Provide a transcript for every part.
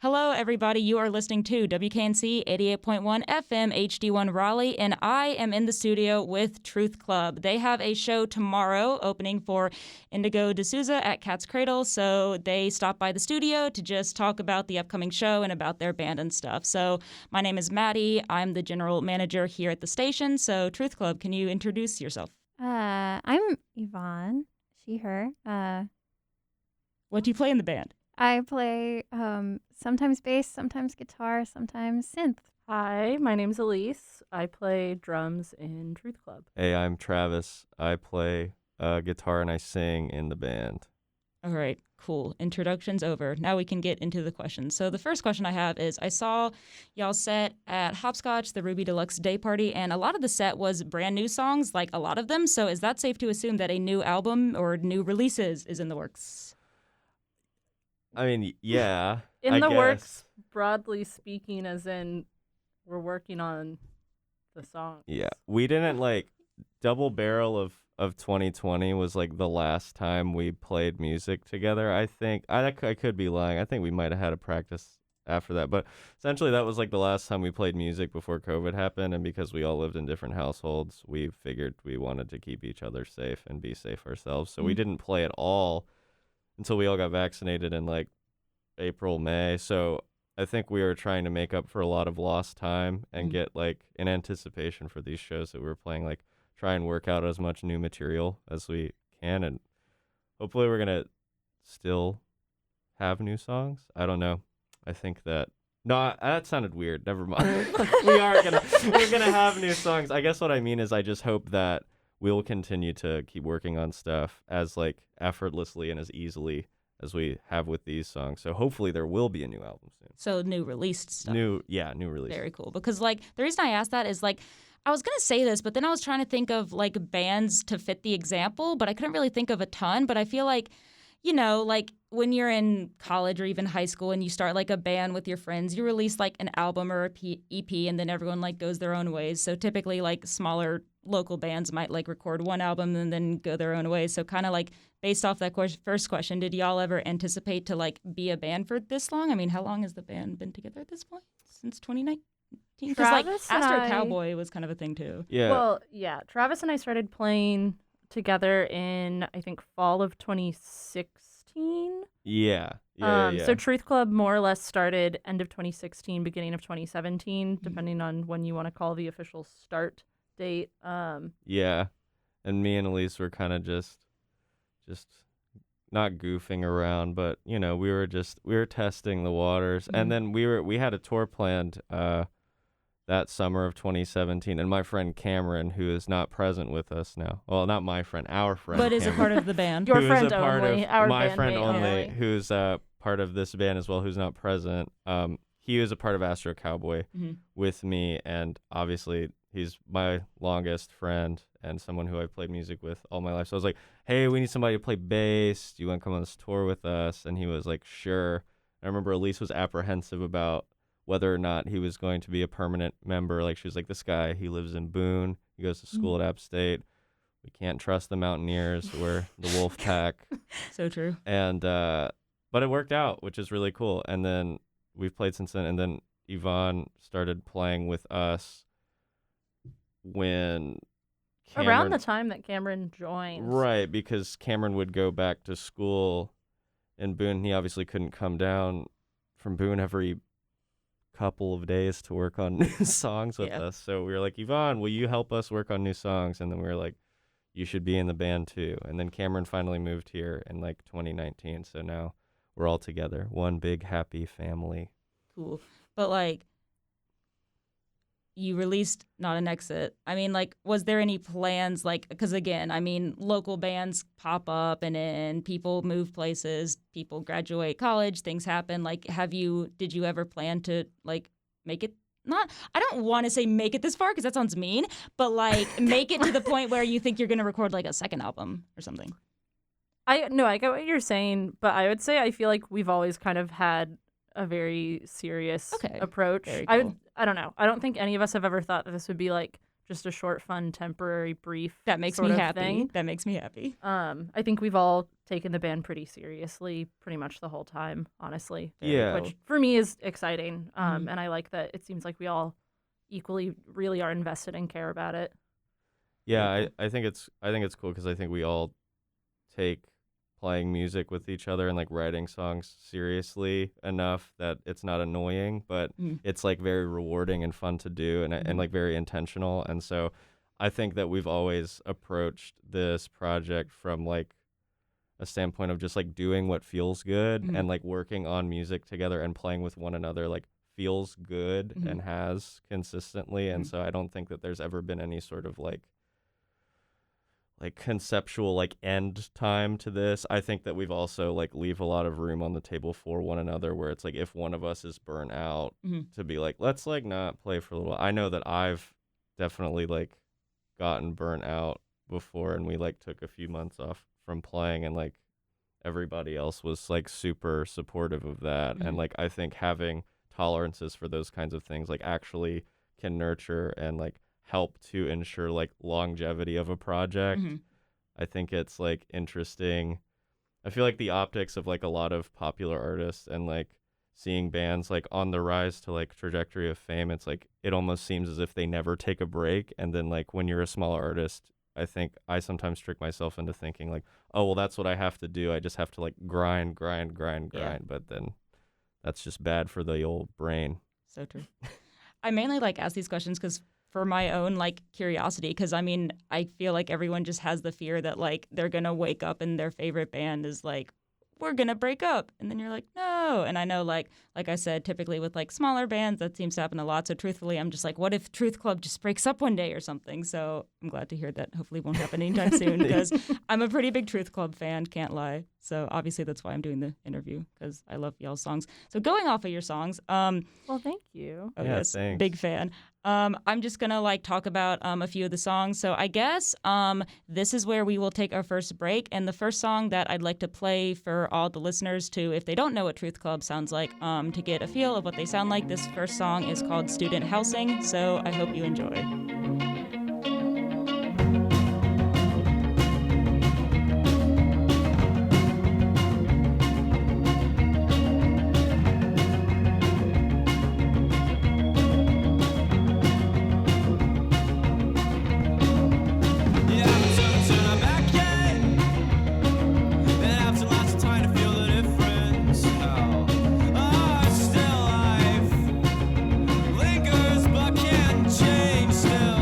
Hello, everybody. You are listening to WKNC 88.1 FM HD1 Raleigh, and I am in the studio with Truth Club. They have a show tomorrow opening for Indigo De Souza at Cat's Cradle, so they stopped by the studio to just talk about the upcoming show and about their band and stuff. So my name is Maddie. I'm the general manager here at the station. So Truth Club, can you introduce yourself? I'm Yvonne, she, her. What do you play in the band? I play sometimes bass, sometimes guitar, sometimes synth. Hi, my name's Elise. I play drums in Truth Club. Hey, I'm Travis. I play guitar and I sing in the band. All right, cool. Introduction's over. Now we can get into the questions. So the first question I have is, I saw y'all set at Hopscotch, the Ruby Deluxe Day Party, and a lot of the set was brand new songs, like a lot of them. So is that safe to assume that a new album or new releases is in the works? I mean, yeah. In the guess. works, broadly speaking, as in we're working on the songs. Yeah. We didn't Double Barrel of 2020 was the last time we played music together. I think I could be lying. I think we might have had a practice after that, but essentially that was the last time we played music before COVID happened. And because we all lived in different households, we figured we wanted to keep each other safe and be safe ourselves. So we didn't play at all until we all got vaccinated in April, May. So I think we were trying to make up for a lot of lost time and get in anticipation for these shows that we were playing, try and work out as much new material as we can. And hopefully we're going to still have new songs. I don't know. I think that, no, that sounded weird. Never mind. we're going to have new songs. I guess what I mean is I just hope that we'll continue to keep working on stuff as effortlessly and as easily as we have with these songs. So hopefully there will be a new album soon. So new released stuff. New release. Very cool. Because the reason I asked that is I was going to say this, but then I was trying to think of bands to fit the example, but I couldn't really think of a ton. But I feel when you're in college or even high school and you start a band with your friends, you release an album or a EP, and then everyone goes their own ways. So typically smaller local bands might record one album and then go their own ways. So kind of based off that first question, did y'all ever anticipate to be a band for this long? I mean, how long has the band been together at this point? Since 2019? Because Astro Cowboy was kind of a thing too. Yeah. Well, yeah. Travis and I started playing together in, I think, fall of 2016. Yeah. So Truth Club more or less started end of 2016, beginning of 2017, depending on when you want to call the official start date. Yeah. And me and Elise were kind of just not goofing around, but we were testing the waters. And then we had a tour planned that summer of 2017, and my friend Cameron, who is not present with us now. Well, not my friend, our friend. But is a part of the band. Your who friend is a part only, of our my bandmate friend only, only. who's part of this band as well, who's not present. He was a part of Astro Cowboy with me, and obviously he's my longest friend and someone who I've played music with all my life. So I was like, hey, we need somebody to play bass. Do you want to come on this tour with us? And he was like, sure. I remember Elise was apprehensive about whether or not he was going to be a permanent member. She was like, this guy, he lives in Boone. He goes to school at App State. We can't trust the Mountaineers. We're the Wolf Pack. So true. And, but it worked out, which is really cool. And then we've played since then. And then Yvonne started playing with us when around the time that Cameron joined. Right, because Cameron would go back to school in Boone. He obviously couldn't come down from Boone every couple of days to work on new songs with us. So we were like, Yvonne, will you help us work on new songs? And then we were like, you should be in the band too. And then Cameron finally moved here in 2019. So now we're all together. One big happy family. Cool. But you released Not an Exit. I mean, was there any plans, because again, I mean, local bands pop up and then people move places, people graduate college, things happen. Did you ever plan to, make it, I don't want to say make it this far because that sounds mean, but make it to the point where you think you're going to record a second album or something? I get what you're saying, but I would say I feel like we've always kind of had a very serious approach. Very cool. I don't know. I don't think any of us have ever thought that this would be just a short, fun, temporary, brief That makes sort me of happy. thing. That makes me happy. I think we've all taken the band pretty seriously pretty much the whole time, honestly. Yeah. Which for me is exciting. Mhm. And I like that it seems like we all equally really are invested and care about it. Yeah, Very I think it's cool because I think we all take playing music with each other and like writing songs seriously enough that it's not annoying, but Mhm. it's like very rewarding and fun to do and Mhm. like very intentional. And so I think that we've always approached this project from like a standpoint of just like doing what feels good Mhm. and like working on music together and playing with one another like feels good Mhm. and has consistently. And Mhm. so I don't think that there's ever been any sort of like conceptual like end time to this. I think that we've also like leave a lot of room on the table for one another where it's like if one of us is burnt out Mhm. to be like let's like not play for a little while. I know that I've definitely like gotten burnt out before and we like took a few months off from playing and like everybody else was like super supportive of that. Mhm. And like I think having tolerances for those kinds of things like actually can nurture and like help to ensure like longevity of a project. Mhm. I think it's like interesting. I feel like the optics of like a lot of popular artists and like seeing bands like on the rise to like trajectory of fame, it's like it almost seems as if they never take a break. And then like when you're a smaller artist, I think I sometimes trick myself into thinking like, oh well, that's what I have to do. I just have to like grind. Yeah. But then that's just bad for the old brain. So true. I mainly like ask these questions because for my own like curiosity, because I mean, I feel like everyone just has the fear that like they're gonna wake up and their favorite band is like, we're gonna break up, and then you're like, no. And I know like I said, typically with like smaller bands, that seems to happen a lot. So truthfully, I'm just like, what if Truth Club just breaks up one day or something? So I'm glad to hear that. Hopefully, it won't happen anytime soon because I'm a pretty big Truth Club fan. Can't lie. So obviously, that's why I'm doing the interview because I love y'all's songs. So going off of your songs, Well, thank you. oh, Yeah, yes, thanks. big fan. I'm just gonna like talk about a few of the songs. So I guess this is where we will take our first break. And the first song that I'd like to play for all the listeners to, if they don't know what Truth Club sounds like, to get a feel of what they sound like. This first song is called Student Housing. So I hope you enjoy. Lingers but can't change still.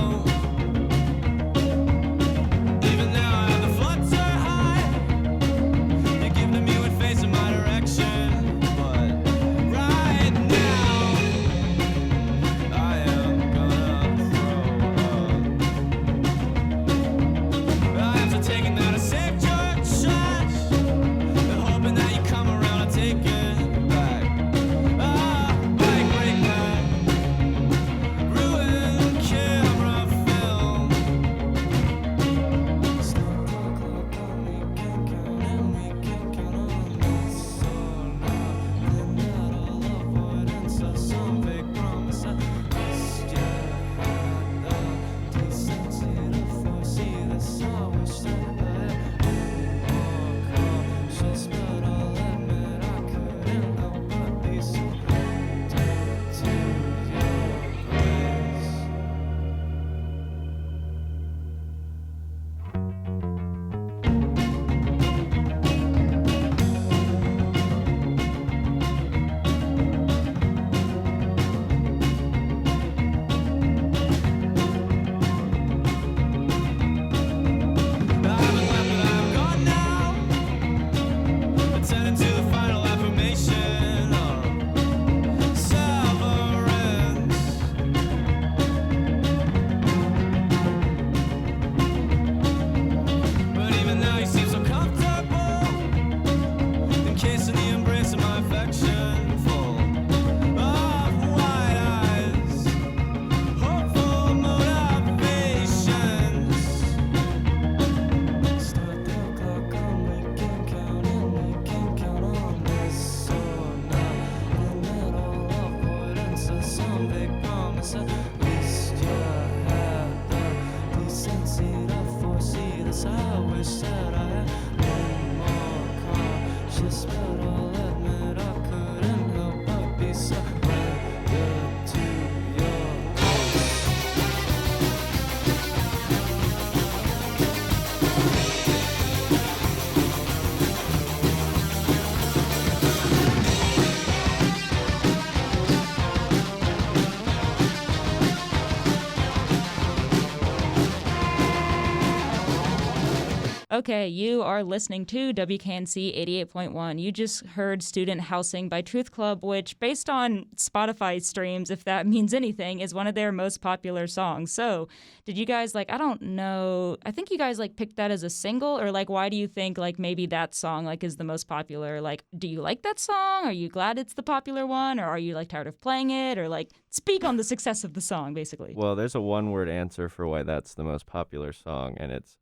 Okay, you are listening to WKNC 88.1. You just heard Student Housing by Truth Club, which, based on Spotify streams, if that means anything, is one of their most popular songs. So, did you guys, I don't know, I think you guys, picked that as a single, or, why do you think, maybe that song, is the most popular? Do you like that song? Are you glad it's the popular one? Or are you, tired of playing it? Or, speak on the success of the song, basically. Well, there's a one-word answer for why that's the most popular song, and it's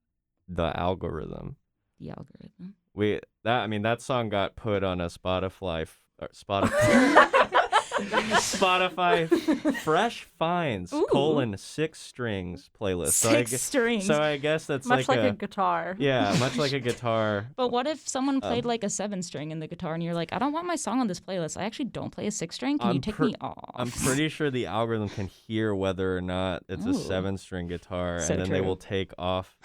the algorithm. The algorithm. That song got put on a Spotify Fresh Finds Ooh. 6 strings playlist. Six strings. So I guess that's much like a guitar. Yeah, much like a guitar. But what if someone played a 7-string in the guitar and you're like, I don't want my song on this playlist. I actually don't play a 6-string. Can you take me off? I'm pretty sure the algorithm can hear whether or not it's a Ooh. 7-string guitar, So and then they true. will take off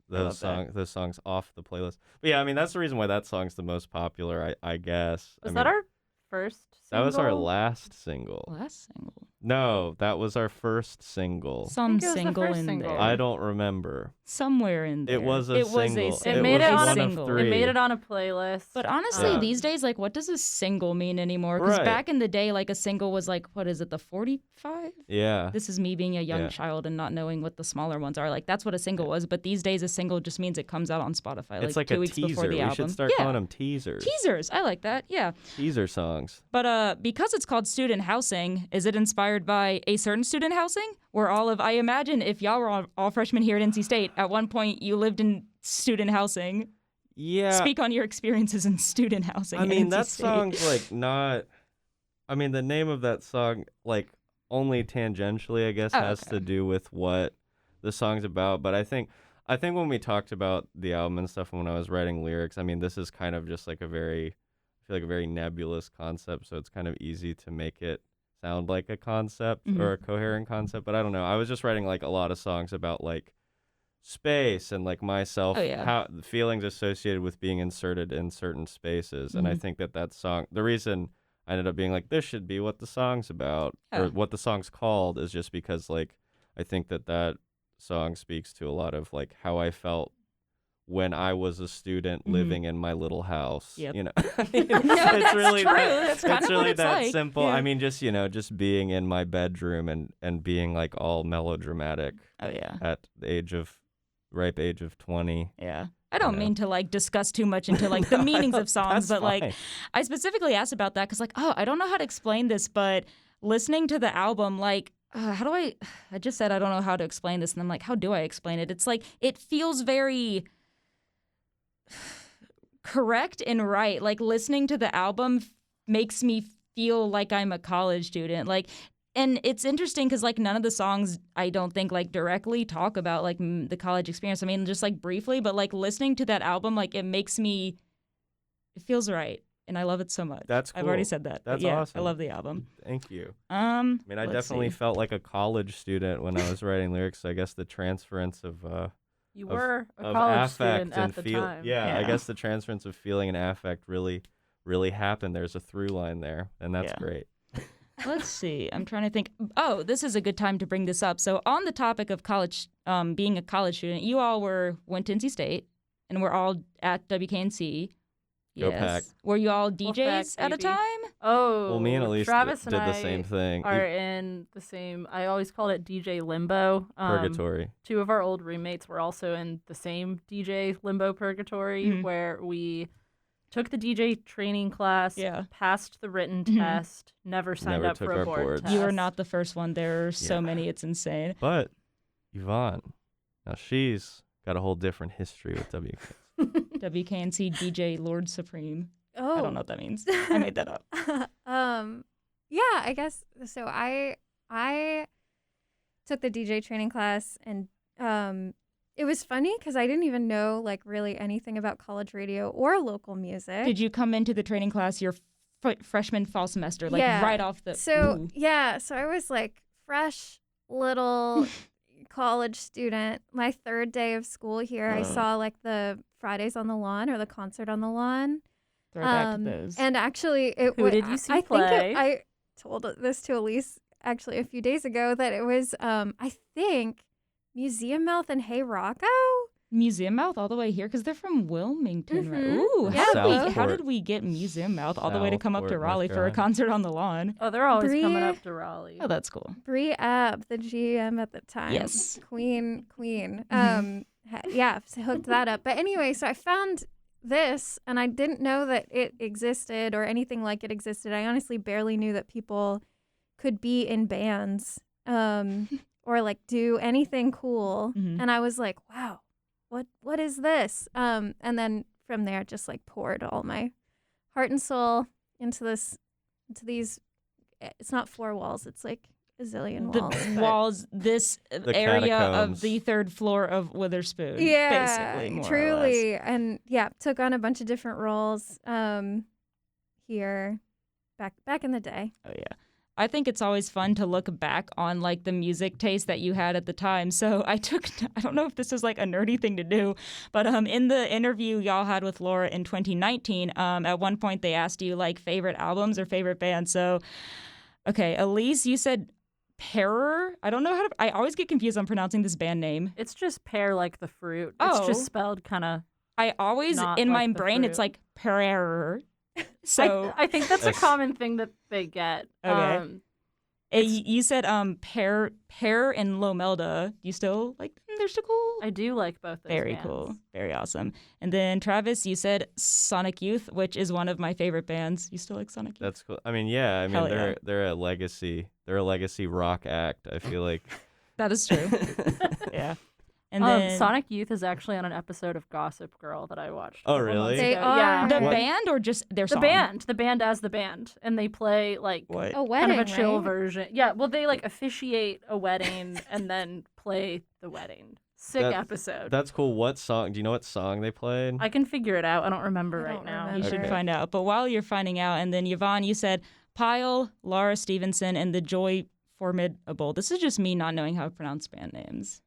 those songs off the playlist. But yeah, that's the reason why that song's the most popular, I guess. Was that our first single? That was our last single. Last single. No, that was our first single. Some I think it was the single first in single. there. I don't remember. Somewhere in there. It was a single. It made it on one a of single. three. It made it on a playlist. But honestly, Yeah. these days, what does a single mean anymore? Because Right. back in the day, a single was what is it, the 45? Yeah. This is me being a young Yeah. child and not knowing what the smaller ones are. That's what a single was. But these days, a single just means it comes out on Spotify It's like 2 a weeks teaser. before the We album. should start yeah. calling them teasers. Teasers. I like that. Yeah. Teaser songs. But because it's called student housing, is it inspired by a certain student housing? Where I imagine if y'all were all freshmen here at NC State, at one point you lived in student housing. Yeah. Speak on your experiences in student housing. at NC that State. song's not. The name of that song, only tangentially, I guess, has okay. to do with what the song's about. But I think when we talked about the album and stuff, when I was writing lyrics, this is kind of just a very nebulous concept. So it's kind of easy to make it sound like a concept or a coherent concept. But I don't know. I was just writing a lot of songs about space and myself, how the feelings associated with being inserted in certain spaces. And I think that song, the reason I ended up being this should be what the song's about or what the song's called, is just because I think that song speaks to a lot of how I felt when I was a student living in my little house. Yep. It's really true. that, That's kind it's of really what it's that like. simple. Yeah. Just being in my bedroom and being all melodramatic Oh, yeah. at the ripe age of 20. Yeah. I don't mean to discuss too much into the meanings of songs, That's but fine. I specifically asked about that because I don't know how to explain this, but listening to the album, how do I just said I don't know how to explain this, and I'm how do I explain it? It's it feels very correct and right. Listening to the album makes me feel like I'm a college student. And it's interesting because none of the songs I don't think directly talk about the college experience. Just briefly, but listening to that album, it feels right, and I love it so much. That's cool. I've already said that. That's but yeah, awesome. I love the album. Thank you. I I definitely felt like a college student when I was writing lyrics. I guess the transference of you were a of college affect student and at the feel. time. Yeah, I Yeah. guess the transference of feeling and affect really happened. There's a through line there, and that's Yeah. great. Let's see. I'm trying to think. Oh, this is a good time to bring this up. So on the topic of college, being a college student, you all went to NC State, and we're all at WKNC. Go Yes. Pack. Were you all DJs at a baby. time? Oh, Well, me and Elise Travis did and the I same thing. are in the same. I always called it DJ Limbo. Purgatory. 2 of our old roommates were also in the same DJ Limbo Purgatory, where we took the DJ training class, passed the written test, never signed Never up took for a our board boards. test. You are not the first one. There are so Yeah. many. It's insane. But Yvonne, now she's got a whole different history with WK. WKNC DJ Lord Supreme. Oh. I don't know what that means. I made that up. Yeah, I guess so. I took the DJ training class, and it was funny because I didn't even know really anything about college radio or local music. Did you come into the training class your freshman fall semester, Yeah. right off the? So Ooh. yeah, so I was fresh little college student. My 3rd day of school here, I saw the Fridays on the Lawn or the concert on the lawn. Throw back to those. And actually, Who did you see I play? think I told this to Elise actually a few days ago that it was I think Museum Mouth and Hey Rocco. Museum Mouth all the way here because they're from Wilmington, right? Mhm. Ooh, Yeah. how did we get Museum Mouth all the way to come up to Southport, North Raleigh for a Carolina. concert on the lawn? Oh, they're always Bree- coming up to Raleigh. Oh, that's cool. Bree Abb, the GM at the time. Yes. Queen. So hooked that up. But anyway, so I found this, and I didn't know that it existed or anything like it existed. I honestly barely knew that people could be in bands or like do anything cool. Mhm. And I was like, wow, what is this? And then from there, just like poured all my heart and soul into these. It's not 4 walls. It's like a zillion walls. The walls, this The area of catacombs. the 3rd floor of Witherspoon. Yeah, basically, more or less. truly. And yeah, took on a bunch of different roles here back in the day. Oh yeah. I think it's always fun to look back on like the music taste that you had at the time. So I don't know if this is like a nerdy thing to do, but in the interview y'all had with Laura in 2019, at one point they asked you like favorite albums or favorite bands. So, okay, Elise, you said Pear. I don't know how to. I always get confused on pronouncing this band name. It's just pear like the fruit. Oh. It's just spelled kind of. I always Not in my like the brain it's fruit. like Pear. So I think that's a common thing that they get. Okay. You said Pear and Lomelda. You still like them? They're still cool. I do like both those Very bands. cool. Very awesome. And then Travis, you said Sonic Youth, which is one of my favorite bands. You still like Sonic Youth? That's cool. I mean, yeah. I mean, Hell yeah. they're a legacy. They're a legacy rock act. I feel like. That is true. Yeah. And then Sonic Youth is actually on an episode of Gossip Girl that I watched. Oh, a couple really? months They ago. are. Yeah. the What? band or just their The song? band as the band, and they play like What? A wedding, kind of a chill right? version. Yeah, well, they like officiate a wedding and then play the wedding. Sick That- episode. That's cool. What song? Do you know what song they played? I can figure it out. I don't remember I right don't now. remember. You should Okay. find out. But while you're finding out, and then Yvonne, you said Pyle, Laura Stevenson, and the Joy Formidable. This is just me not knowing how to pronounce band names.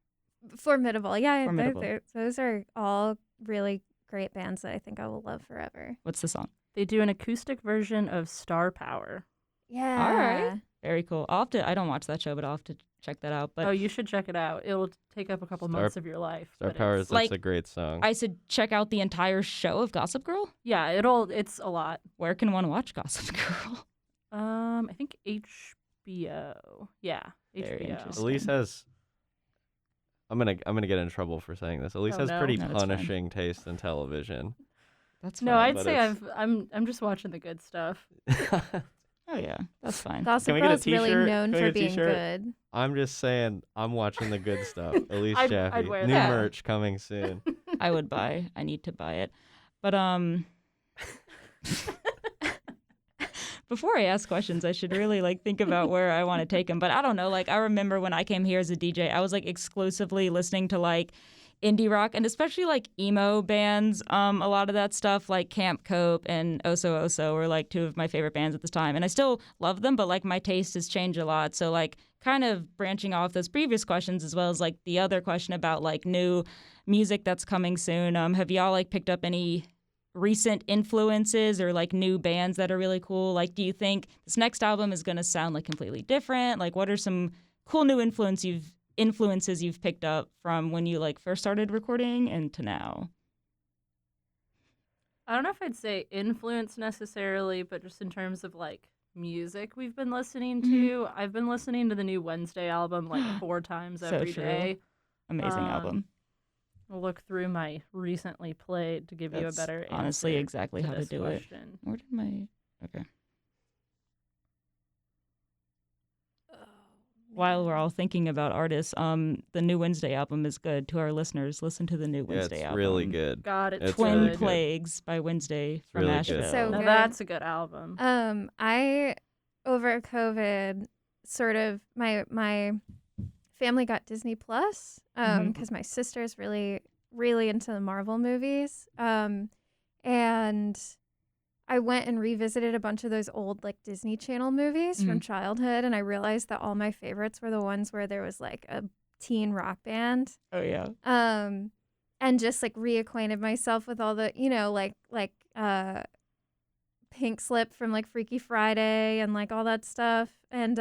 Formidable. Yeah, Formidable. those are all really great bands that I think I will love forever. What's the song? They do an acoustic version of Star Power. Yeah. All right. Very cool. I don't watch that show, but I'll have to check that out. But Oh, you should check it out. It'll take up a couple Star- months of your life. Star but Power it's- is like- that's a great song. I should check out the entire show of Gossip Girl. Yeah, it's a lot. Where can one watch Gossip Girl? I think HBO. Yeah, Very HBO. interesting. Elise has. I'm gonna get in trouble for saying this. Elise Oh, has no. pretty No, that's fine. punishing taste in television. That's No, fine. I'd but say it's- I'm just watching the good stuff. Oh yeah, that's fine. Gossip Can we get Girl a is really t-shirt? known Can we for get a being t-shirt? good. I'm just saying I'm watching the good stuff. Elise I'd Jaffe. wear New that. merch coming soon. I would buy. I need to buy it. But before I ask questions, I should really like think about where I want to take them. But I don't know. Like I remember when I came here as a DJ, I was like exclusively listening to like indie rock and especially like emo bands. A lot of that stuff like Camp Cope and Oso Oso were like 2 of my favorite bands at this time. And I still love them, but like my taste has changed a lot. So like kind of branching off those previous questions as well as like the other question about like new music that's coming soon. Have y'all like picked up any recent influences or like new bands that are really cool? Like, do you think this next album is going to sound like completely different? Like, what are some cool new influences you've picked up from when you like first started recording and to now? I don't know if I'd say influence necessarily, but just in terms of like music we've been listening to. I've been listening to the new Wednesday album like 4 times So every true. day. Amazing album. I'll look through my recently played to give you a That's better honestly answer exactly how to this do question. it. Where did my okay? While we're all thinking about artists, the new Wednesday album is good. To our listeners, listen to the new Yeah, Wednesday it's album. really good. God, it's It's Twin really good. Plagues by Wednesday from really good. Nashville. So Now good. that's a good album. I over COVID sort of my family got Disney Plus Mhm. because my sister's really into the Marvel movies, and I went and revisited a bunch of those old like Disney Channel movies from childhood, and I realized that all my favorites were the ones where there was like a teen rock band. Oh yeah. And just like reacquainted myself with all the, Pink Slip from like Freaky Friday and like all that stuff. And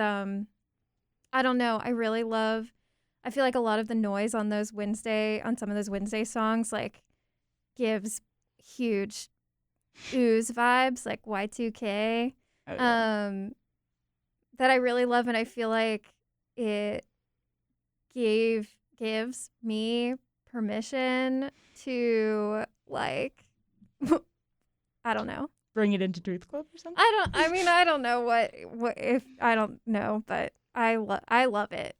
I don't know, I really love I feel like a lot of the noise on some of those Wednesday songs, like, gives huge ooze vibes, like Y2K, that I really love, and I feel like it gives me permission to, like, I don't know. Bring it into Truth Club or something? I don't know what if I don't know, but I love it.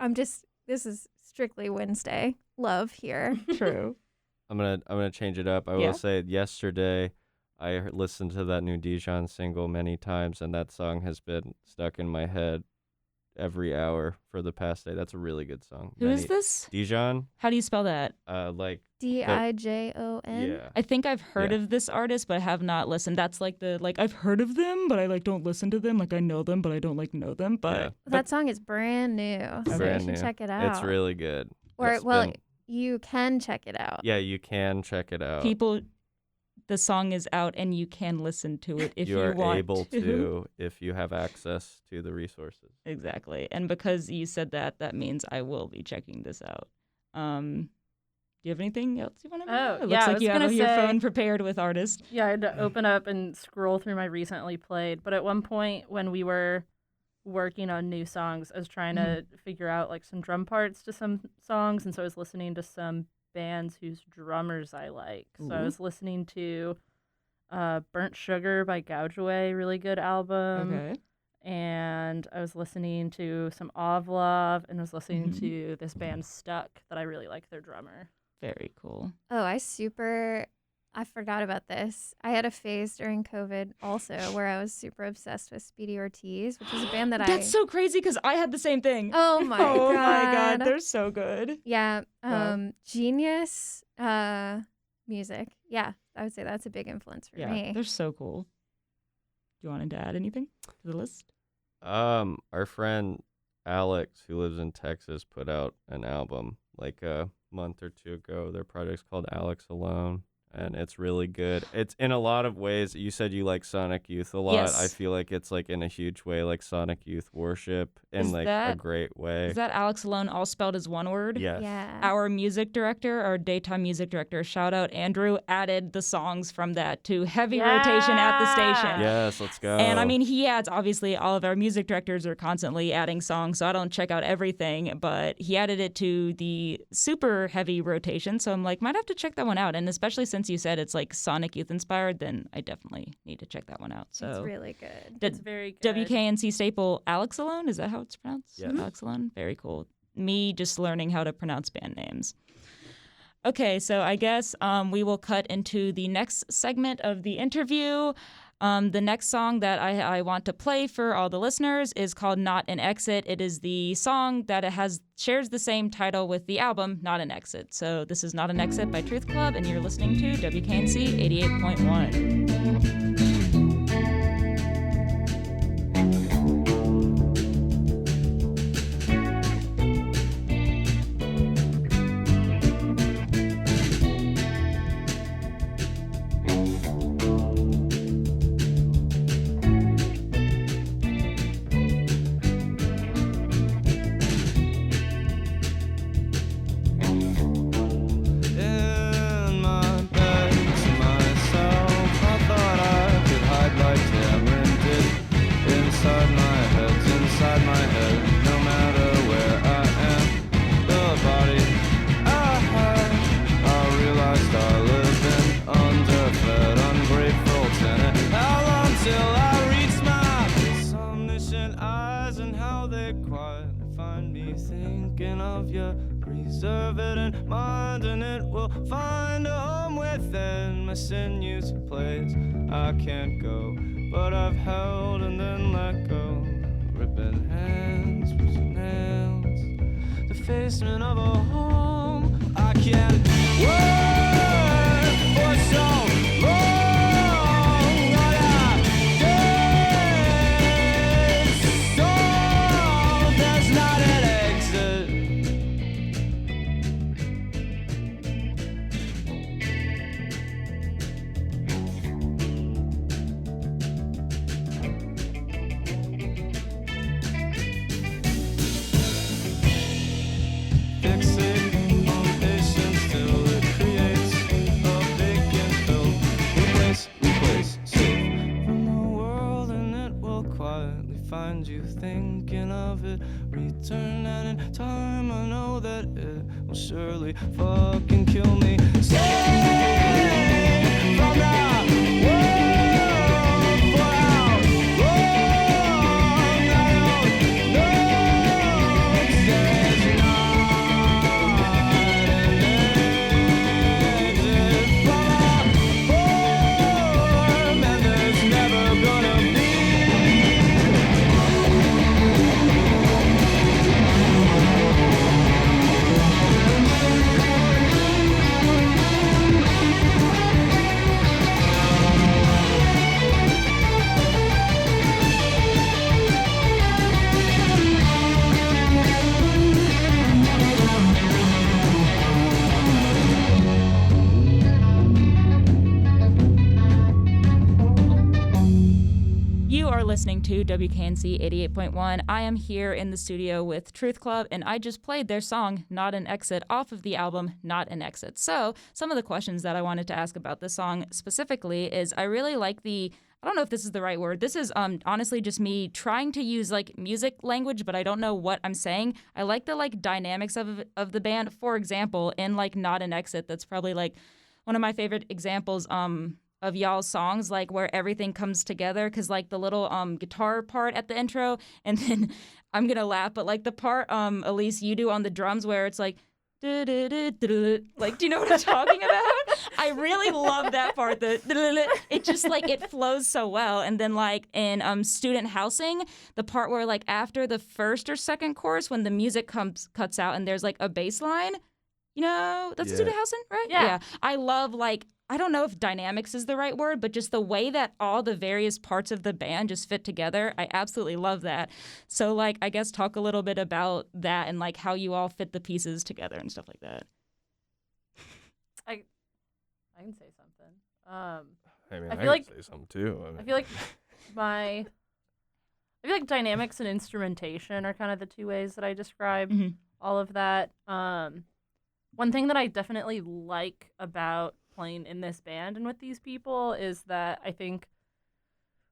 This is strictly Wednesday love here. True. I'm gonna change it up. I will say yesterday I listened to that new Dijon single many times, and that song has been stuck in my head every hour for the past day. That's a really good song. Who is this? Dijon. How do you spell that? Like Dijon. Yeah. I think I've heard of this artist, but I have not listened. That's like I've heard of them, but I like don't listen to them. Like I know them, but I don't like know them. But that song is brand new. So brand you should new. check it out. It's really good. You can check it out. Yeah, you can check it out. People, the song is out, and you can listen to it if you want to. You are able to if you have access to the resources. Exactly. And because you said that, that means I will be checking this out. Do you have anything else you want to know? It looks like you have your phone prepared with artists. Yeah, I had to open up and scroll through my recently played. But at one point when we were working on new songs, I was trying to figure out like some drum parts to some songs. And so I was listening to some bands whose drummers I like. So I was listening to Burnt Sugar by Gougeway, really good album. Okay. And I was listening to some Ovlov, and I was listening to this band Stuck that I really like their drummer. Very cool. Oh, I forgot about this. I had a phase during COVID also where I was super obsessed with Speedy Ortiz, which is a band that That's so crazy because I had the same thing. Oh my god. Oh my god, they're so good. Yeah. Wow. Genius music. Yeah, I would say that's a big influence for me. They're so cool. Do you want to add anything to the list? Our friend Alex, who lives in Texas, put out an album like a month or two ago. Their project's called Alex Alone, and it's really good. It's in a lot of ways. You said you like Sonic Youth a lot. Yes. I feel like it's like in a huge way like Sonic Youth worship in a great way. Is that Alex Alone all spelled as one word? Yes. Yeah. Our music director, our daytime music director, shout out Andrew, added the songs from that to heavy rotation at the station. Yes, let's go. And I mean, he adds, obviously, all of our music directors are constantly adding songs, so I don't check out everything, but he added it to the super heavy rotation, so I'm like, might have to check that one out. And especially since you said it's like Sonic Youth inspired, then I definitely need to check that one out. So it's really good. It's very good. WKNC staple Alex Alone, is that how it's pronounced? Yes. Alex Alone? Very cool. Me just learning how to pronounce band names. Okay, so I guess we will cut into the next segment of the interview. The next song that I want to play for all the listeners is called Not an Exit. It is the song that shares the same title with the album, Not an Exit. So this is Not an Exit by Truth Club, and you're listening to WKNC 88.1. I can't go, but I've held and then let go. Ripping hands, pushing nails, defacement of a home. I can't wait for so long. But I did, so there's not an exit. you thinking of it? Return, and in time I know that it will surely fucking kill me. Stay from the world for how long I don't know. There's not an exit from a form, and there's never gonna be. You are listening to WKNC 88.1. I am here in the studio with Truth Club, and I just played their song, Not an Exit, off of the album Not an Exit. So some of the questions that I wanted to ask about this song specifically is I really like I don't know if this is the right word. This is honestly just me trying to use like music language, but I don't know what I'm saying. I like the like dynamics of the band. For example, in like Not an Exit, that's probably like one of my favorite examples of y'all's songs, like where everything comes together, because like the little guitar part at the intro, and then I'm gonna laugh, but like the part Elise you do on the drums where it's like like, do you know what I'm talking about? I really love that part. It just like it flows so well. And then like in Student Housing, the part where like after the first or second chorus when the music cuts out and there's like a bass line, you know, that's Student Housing, right? Yeah. I love like, I don't know if dynamics is the right word, but just the way that all the various parts of the band just fit together. I absolutely love that. So, like, I guess talk a little bit about that and, like, how you all fit the pieces together and stuff like that. I can say something. I mean, I I feel like- can say something too. I I feel like dynamics and instrumentation are kind of the two ways that I describe Mhm. all of that. One thing that I definitely like about playing in this band and with these people is that I think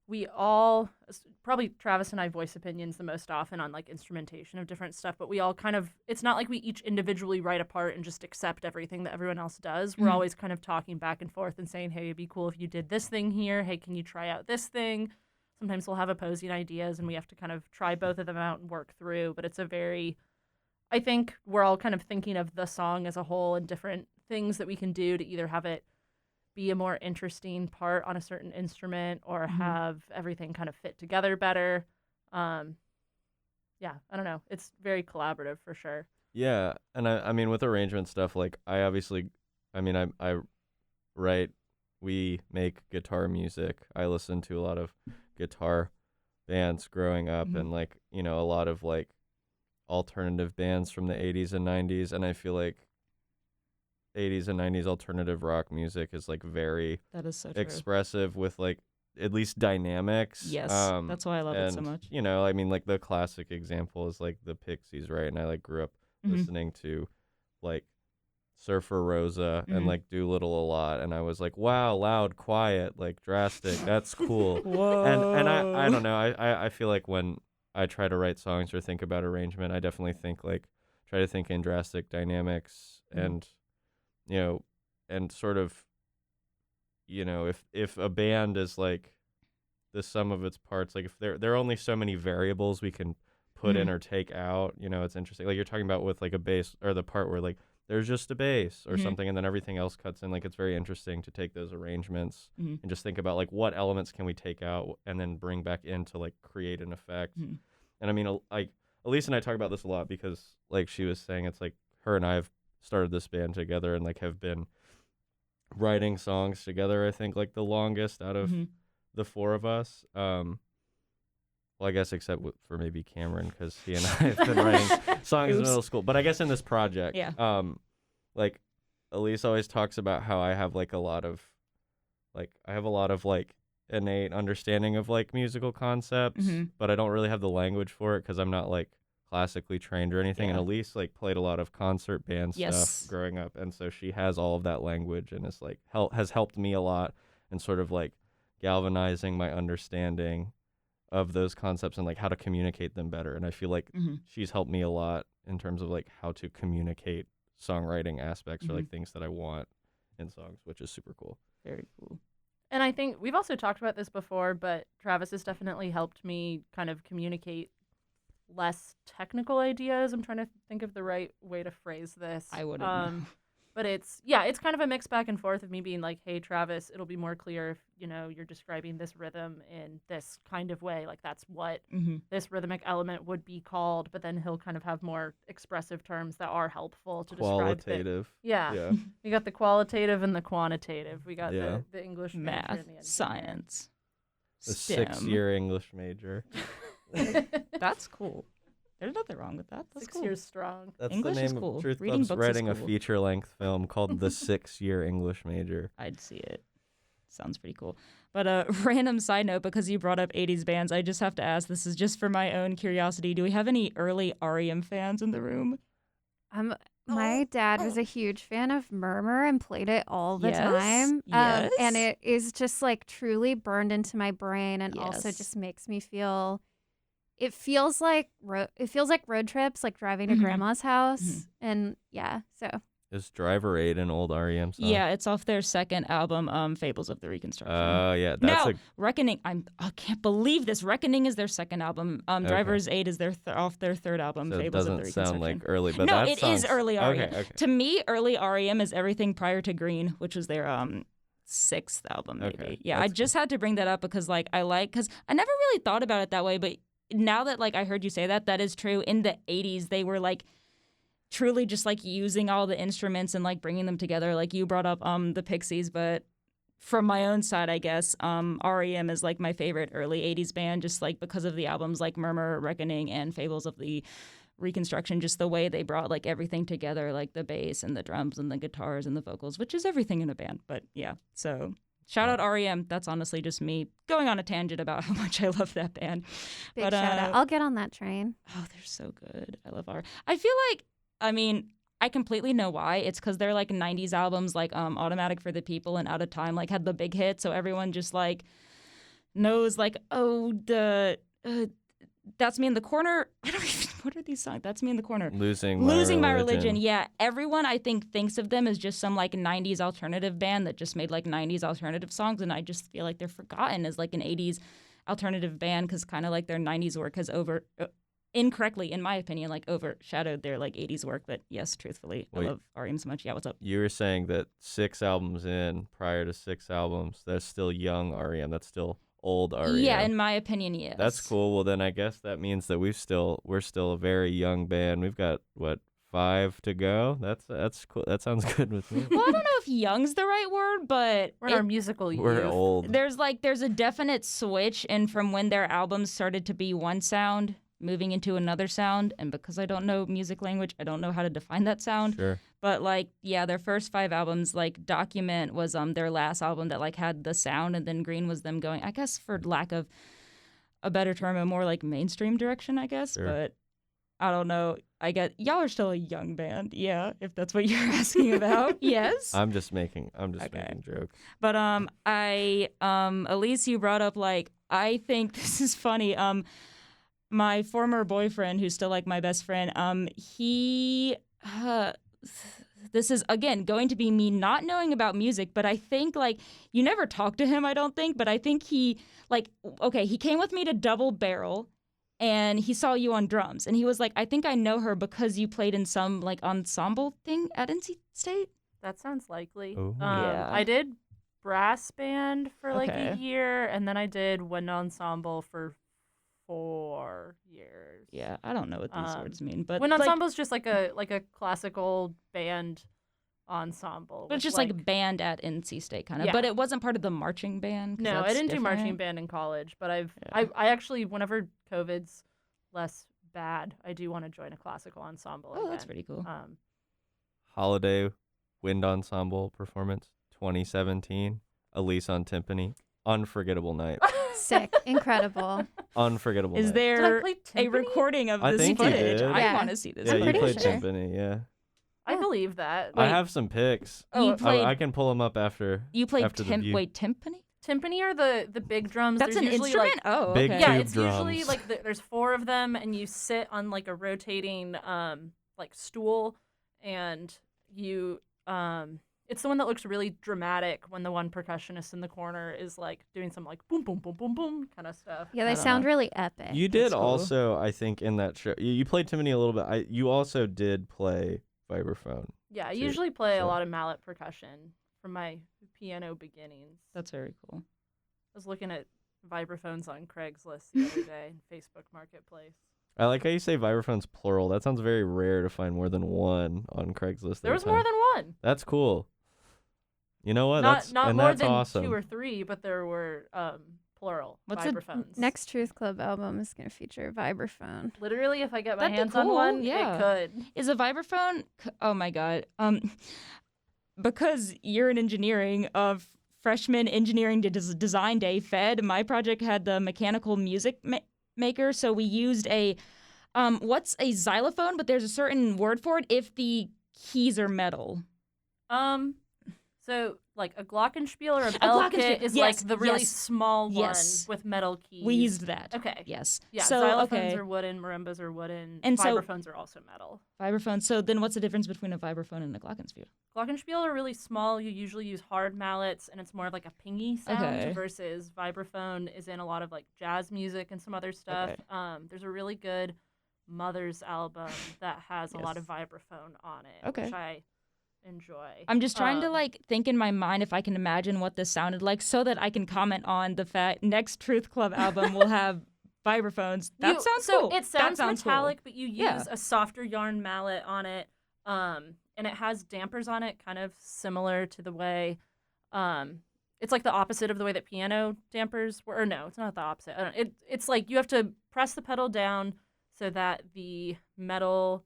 we all, probably Travis and I voice opinions the most often on like instrumentation of different stuff, but we all kind of, it's not like we each individually write a part and just accept everything that everyone else does. We're Mhm. always kind of talking back and forth and saying, hey, it'd be cool if you did this thing here. Hey, can you try out this thing? Sometimes we'll have opposing ideas and we have to kind of try both of them out and work through, but it's I think we're all kind of thinking of the song as a whole and different things that we can do to either have it be a more interesting part on a certain instrument or have everything kind of fit together better. I don't know. It's very collaborative for sure. Yeah, and I mean with arrangement stuff, like I write, we make guitar music. I listened to a lot of guitar bands growing up and like, you know, a lot of like alternative bands from the 80s and 90s, and I feel like 80s and 90s alternative rock music is like very That is so true. expressive with like at least dynamics. Yes, that's why I love it so and, much. You know, I mean, like the classic example is like the Pixies, right? And I like grew up listening to like Surfer Rosa and like Doolittle a lot, and I was like, wow, loud, quiet, like drastic. That's cool. Whoa. And I don't know. I feel like when I try to write songs or think about arrangement, I definitely try to think in drastic dynamics and, you know, and sort of, you know, if a band is like the sum of its parts, like if there are only so many variables we can put in or take out, you know, it's interesting. Like you're talking about with like a bass or the part where like there's just a bass or something and then everything else cuts in. Like it's very interesting to take those arrangements and just think about like what elements can we take out and then bring back in to like create an effect. And I mean, like Elise and I talk about this a lot because like she was saying, it's like her and I have started this band together and like have been writing songs together, I think like the longest out of the four of us. Well, I guess except for maybe Cameron, because he and I have been writing songs in middle school. But I guess in this project, like Elise always talks about how I have like a lot of innate understanding of like musical concepts, but I don't really have the language for it because I'm not like classically trained or anything. And Elise like played a lot of concert band stuff growing up, and so she has all of that language and is like has helped me a lot in sort of like galvanizing my understanding of those concepts and like how to communicate them better. And I feel like she's helped me a lot in terms of like how to communicate songwriting aspects or like things that I want in songs, which is super cool. Very cool. And I think we've also talked about this before, but Travis has definitely helped me kind of communicate less technical ideas. I'm trying to think of the right way to phrase this. I wouldn't know. But it's kind of a mix back and forth of me being like, hey, Travis, it'll be more clear if, you're describing this rhythm in this kind of way. Like that's what this rhythmic element would be called. But then he'll kind of have more expressive terms that are helpful to describe Qualitative. Yeah. We got the qualitative and the quantitative. We got the English major Math, and the engineering. science, The STEM. 6-year English major. That's cool. There's nothing wrong with that. That's 6 cool. years strong. That's English the is name cool. of Truth Reading Club's books is writing a cool. feature-length film called The 6-Year English Major. I'd see it. Sounds pretty cool. But a random side note, because you brought up 80s bands, I just have to ask, this is just for my own curiosity, do we have any early REM fans in the room? My dad was a huge fan of Murmur and played it all the Yes, time. yes. And it is just like truly burned into my brain and also Yes. just makes me feel. It feels like road trips, like driving to Mhm. grandma's house, and so Is Driver 8 an old REM song? Yeah, it's off their second album, Fables of the Reconstruction. Oh, yeah. That's No, Reckoning. I can't believe this. Reckoning is their second album. Driver's 8 is their off their third album. so it Fables of the doesn't Reconstruction. sound like early, but no, that it sounds... is early REM. Okay. To me, early REM is everything prior to Green, which was their sixth album, maybe. Okay, Yeah, I that's just had to bring that up because because I never really thought about it that way, but now that I heard you say that is true. In the 80s, they were truly just using all the instruments and bringing them together. Like you brought up the Pixies, but from my own side, I guess REM is my favorite early 80s band, just because of the albums like Murmur, Reckoning, and Fables of the Reconstruction, just the way they brought everything together, the bass and the drums and the guitars and the vocals, which is everything in a band. But yeah, so shout out REM. That's honestly just me going on a tangent about how much I love that band. big But, shout out. I'll get on that train. Oh, they're so good. I love I feel I completely know why. It's because they're 90s albums Automatic for the People and Out of Time had the big hit, so everyone just knows That's Me in the Corner. I don't even, what are these songs? That's Me in the Corner. Losing My Religion. Yeah, everyone I think thinks of them as just some 90s alternative band that just made 90s alternative songs, and I just feel they're forgotten as an 80s alternative band because kind of their 90s work has incorrectly, in my opinion, overshadowed their 80s work. But yes, truthfully, Wait. I love REM so much. Yeah, what's up? You were saying that 6 albums in, prior to 6 albums, that's still young REM. That's still old REM. Yeah, in my opinion, yes. That's cool. Well, then I guess that means that we're still a very young band. We've got 5 to go. That's cool. That sounds good with me. Well, I don't know if young's the right word, but We're in our musical youth. We're old. there's a definite switch in from when their albums started to be one sound moving into another sound, and because I don't know music language, I don't know how to define that sound. Sure. But their first 5 albums, Document was their last album that had the sound, and then Green was them going, I guess for lack of a better term, a more mainstream direction, I guess. Sure. But I don't know. I get y'all are still a young band, yeah, if that's what you're asking about. Yes. I'm just making Okay. jokes. But Elise, you brought up I think this is funny. My former boyfriend, who's still my best friend, he this is again going to be me not knowing about music, but I think you never talked to him, I don't think, but I think he he came with me to Double Barrel and he saw you on drums and he was I think I know her because you played in some ensemble thing at NC State. That sounds likely. Oh. Yeah. I did brass band for a Okay. year, and then I did wind ensemble for 4 years. Yeah, I don't know what these words mean, but Wind ensemble is just like a classical band ensemble. but it's with, just band at NC State kind of. Yeah. But it wasn't part of the marching band. 'Cause No, I that's didn't do marching different. band in college, but Yeah. I actually, whenever COVID's less bad, I do want to join a classical ensemble. Oh, that's again. pretty cool. Holiday Wind Ensemble performance 2017. Elise on timpani. Unforgettable night. Sick, incredible. Unforgettable Is night. Did I there play a timpani? recording of I this think you footage? did. I Yeah. want to see this. Yeah, you pretty played sure. timpani, yeah. I believe that. I have some pics. You Oh, played I can pull them up after. you played after the view. timpani? Timpani are the big drums. That's There's an usually, instrument? Like, Oh, Big okay. yeah, tube it's usually drums. like there's 4 of them, and you sit on like a rotating like stool, and you it's the one that looks really dramatic when the one percussionist in the corner is like doing some like boom boom boom boom boom kind of stuff. Yeah, I they don't sound know. really epic. You did That's cool. also, I think, in that show. You played Timpani a little bit. You also did play vibraphone. Yeah, I too, usually play a so- lot of mallet percussion from my piano beginnings. That's very cool. I was looking at vibraphones on Craigslist the other day in Facebook Marketplace. I like how you say vibraphones plural. That sounds very rare to find more than one on Craigslist. There at a was more time. than one. That's cool. You know what? Not more that's than awesome. 2 or 3, but there were plural What's the vibraphones. Next Truth Club album is going to feature a vibraphone. Literally, if I get my That'd be hands on cool, one, yeah. it could. Is a vibraphone? Oh my god. Because you're in engineering of freshman engineering design day fed, my project had the mechanical music maker, so we used a what's a xylophone, but there's a certain word for it if the keys are metal. So like a glockenspiel or a bell glockenspiel, kit is yes, like the really yes, small yes. one with metal keys. We used that. Okay. Yes. Yeah, So xylophones okay. are wooden, marimbas are wooden, And so- vibraphones are also metal. Vibraphone. So then what's the difference between a vibraphone and a glockenspiel? Glockenspiel are really small. You usually use hard mallets, and it's more of like a pingy sound Okay. versus vibraphone is in a lot of like jazz music and some other stuff. Okay. There's a really good Mothers album that has a lot Yes. of vibraphone on it, Okay. which I enjoy. I'm just trying to Um, like think in my mind if I can imagine what this sounded like so that I can comment on the fact next Truth Club album will have vibraphones. That sounds so cool. it That sounds cool. metallic, but you use Yeah. a softer yarn mallet on it, and it has dampers on it, kind of similar to the way, it's like the opposite of the way that piano dampers were. Or no, it's not the opposite. I don't, it's like you have to press the pedal down so that the metal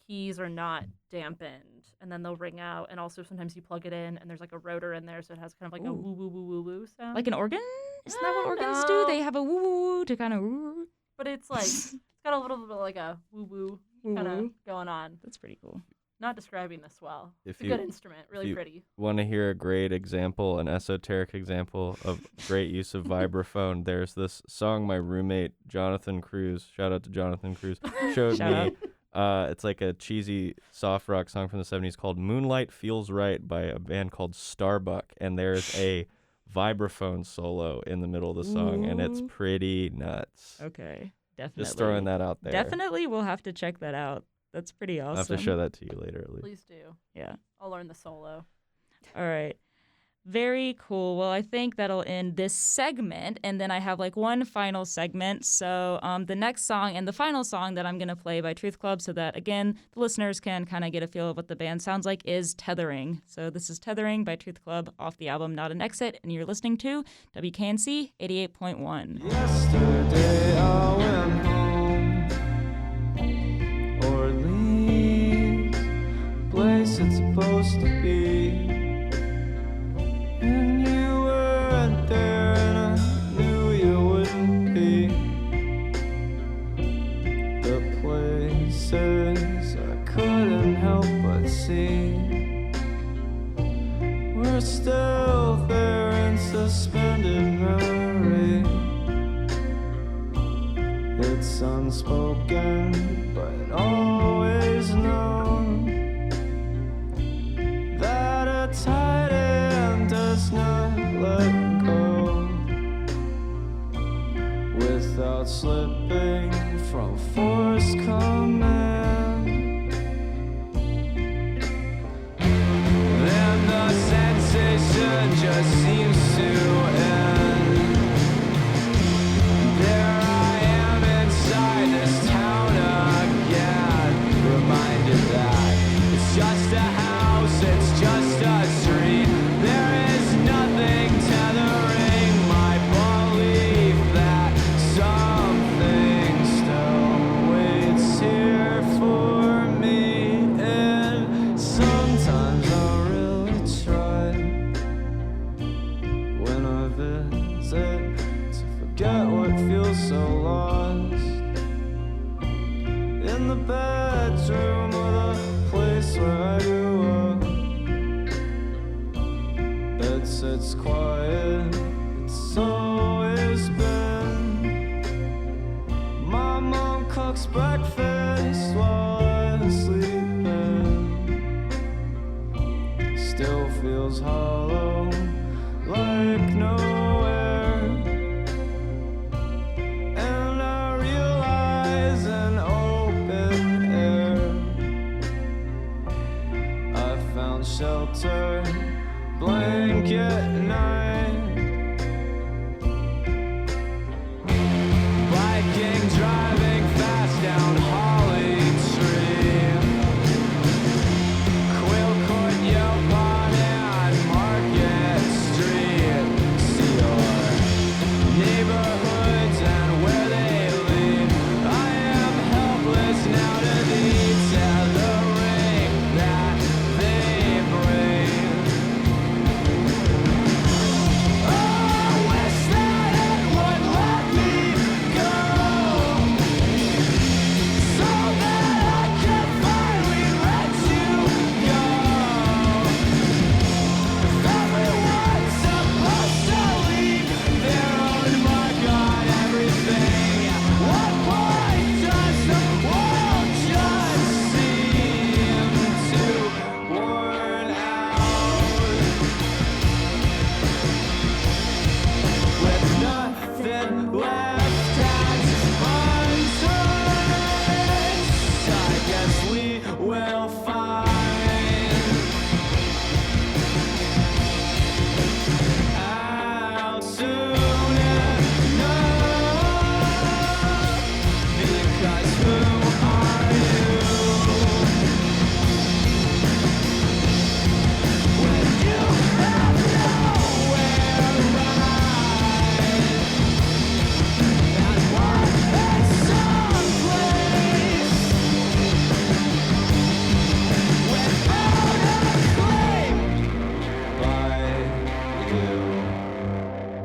keys are not dampened, and then they'll ring out. And also sometimes you plug it in, and there's like a rotor in there, so it has kind of like a Ooh. woo woo woo woo woo sound. Like an organ? Isn't that what organs do? No. They have a woo woo woo to kind of woo But it's like it's got a little bit like a woo woo woo kind woo. of going on. That's pretty cool. Not describing this well. If It's a you- good instrument, really you- pretty. Want to hear a great example, an esoteric example of great use of vibraphone? There's this song my roommate Jonathan Cruz, shout out to Jonathan Cruz, showed Shout me. It's like a cheesy soft rock song from the 70s called "Moonlight Feels Right" by a band called Starbuck, and there's a vibraphone solo in the middle of the song, and it's Ooh. pretty nuts. Okay. Definitely. Just throwing that out there. Definitely we'll have to check that out. That's pretty awesome. I'll have to show that to you later, at least. Please do. Yeah. I'll learn the solo. All right. Very cool. Well, I think that'll end this segment, and then I have like one final segment. So the next song and the final song that I'm going to play by Truth Club so that, again, the listeners can kind of get a feel of what the band sounds like is Tethering. So this is Tethering by Truth Club off the album Not an Exit, and you're listening to WKNC 88.1. Yesterday I went home, Orleans, place it's supposed to be. And you weren't there, and I knew you wouldn't be. The places I couldn't help but see were still there in suspended memory. It's unspoken, but always known that a tight end does not let go without slipping from forced command. Then the sensation just seems to end. There I am inside this town again, reminded that it's just a house, it's just a street. There is nothing tethering my belief that something still waits here for me. And sometimes I really try when I visit to forget what feels so lost. In the bedroom of the place where I grew up, bed guess it's quiet. It's always been. My mom cooks breakfast while I'm sleeping. Still feels hollow, like nowhere. And I realize an open air. I found shelter, blanket night. Biking, driving fast down Holly Tree. Quill Court, Yopon, and Market Street. See your neighborhoods and where they lead. I am helpless now to detail the ring that they bring. Oh, I wish that it would let me go, so that I could finally let you go. If everyone's supposed to leave their own mark on everything, what point does the world just seem to worn out? With nothing left hands untouched, I guess we will find out soon enough. Because who are you when you have nowhere to ride? And what is someplace without a claim by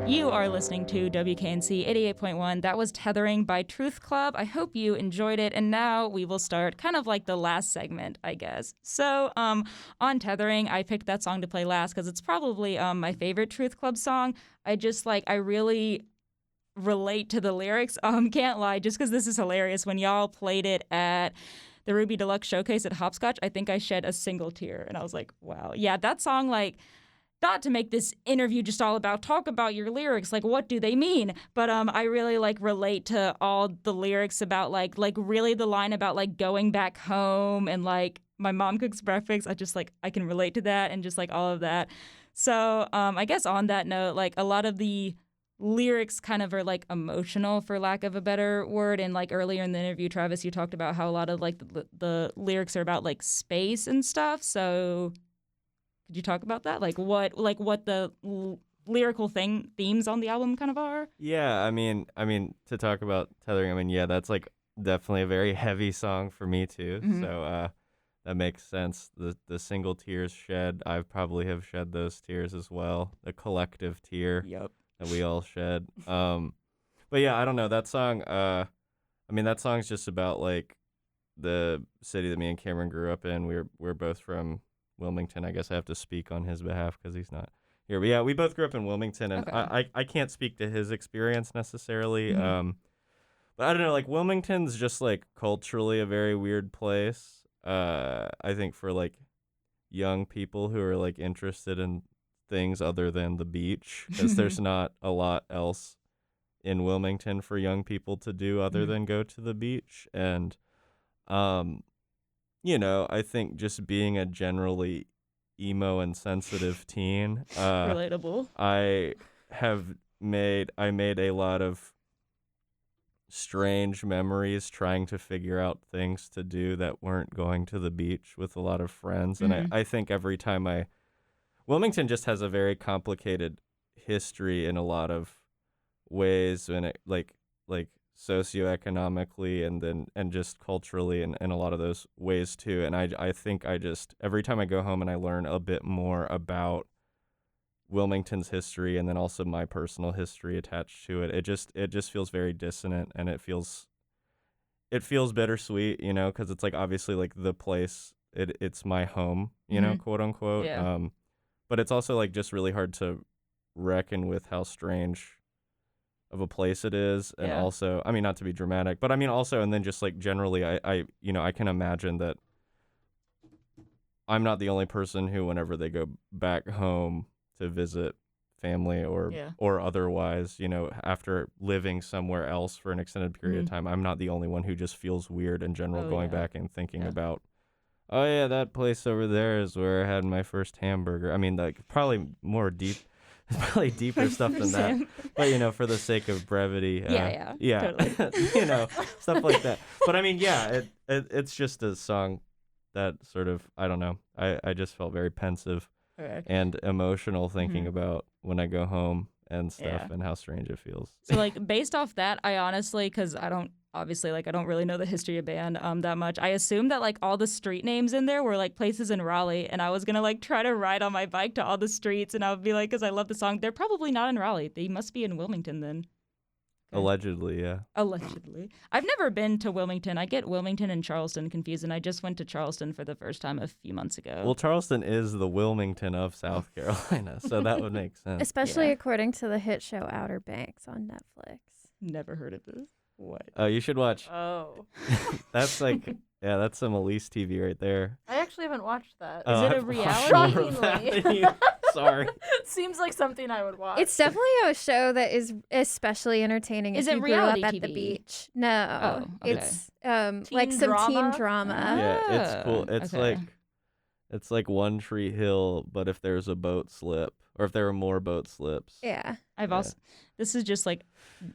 you? You are listening to WKNC 88.1. That was Tethering by Truth Club. I hope you enjoyed it. And now we will start kind of like the last segment, I guess. So on Tethering, I picked that song to play last because it's probably my favorite Truth Club song. I really relate to the lyrics. Can't lie, just because this is hilarious. When y'all played it at the Ruby Deluxe Showcase at Hopscotch, I think I shed a single tear. And I was like, wow. Yeah, that song, like, not to make this interview just all about talk about your lyrics, like what do they mean? But I really like relate to all the lyrics about like really the line about like going back home and like my mom cooks breakfast. I can relate to that and just like all of that. So I guess on that note, like a lot of the lyrics kind of are like emotional, for lack of a better word. And like earlier in the interview, Travis, you talked about how a lot of like the lyrics are about like space and stuff. So could you talk about that? Like what the lyrical themes on the album kind of are? Yeah, I mean, to talk about Tethering, I mean, yeah, that's like definitely a very heavy song for me too. Mhm. So that makes sense. The single tears shed, I probably have shed those tears as well. The collective tear Yep. that we all shed. But yeah, I don't know that song. I mean, that song's just about like the city that me and Cameron grew up in. We're both from Wilmington. I guess I have to speak on his behalf because he's not here. But yeah, we both grew up in Wilmington, and Okay. I can't speak to his experience necessarily. Mhm. But I don't know, like Wilmington's just like culturally a very weird place. I think for like young people who are like interested in things other than the beach, because there's not a lot else in Wilmington for young people to do other Mhm. than go to the beach. And I think just being a generally emo and sensitive teen, Relatable. I made a lot of strange memories trying to figure out things to do that weren't going to the beach with a lot of friends. And Mhm. I think every time Wilmington just has a very complicated history in a lot of ways, and it like socioeconomically and just culturally and a lot of those ways too. And I think I just every time I go home and I learn a bit more about Wilmington's history and then also my personal history attached to it, it just feels very dissonant, and it feels bittersweet, because it's like obviously like the place it's my home, Mhm. quote unquote. Yeah. but it's also like just really hard to reckon with how strange of a place it is. And Yeah. also, I mean, not to be dramatic, but I mean also, and then just like generally, I I can imagine that I'm not the only person who, whenever they go back home to visit family or otherwise, after living somewhere else for an extended period of time, I'm not the only one who just feels weird in general going back and thinking about, oh yeah, that place over there is where I had my first hamburger. I mean, like probably more deep, probably deeper stuff than that. But for the sake of brevity, totally. Stuff like that. But I mean, it's just a song that sort of, I don't know. I just felt very pensive and emotional thinking about when I go home and stuff and how strange it feels. So like based off that, I honestly, because I don't really know the history of band that much. I assumed that like all the street names in there were like places in Raleigh, and I was gonna like try to ride on my bike to all the streets, and I would be like, because I love the song, they're probably not in Raleigh. They must be in Wilmington then. Allegedly, yeah. Allegedly. I've never been to Wilmington. I get Wilmington and Charleston confused, and I just went to Charleston for the first time a few months ago. Well, Charleston is the Wilmington of South Carolina, so that would make sense. Especially according to the hit show Outer Banks on Netflix. Never heard of this. What? Oh, you should watch. Oh. That's like, that's some Elise TV right there. I actually haven't watched that. Is it a I've reality? watched more of that than you. Sorry. Seems like something I would watch. It's definitely a show that is especially entertaining Is if it you grew up reality at the TV? beach. No. Oh, okay. It's Teen like some teen drama? drama. Yeah, it's cool. Oh, It's okay. it's like One Tree Hill, but if there's a boat slip, or if there are more boat slips. Yeah. I've Yeah. also, this is just like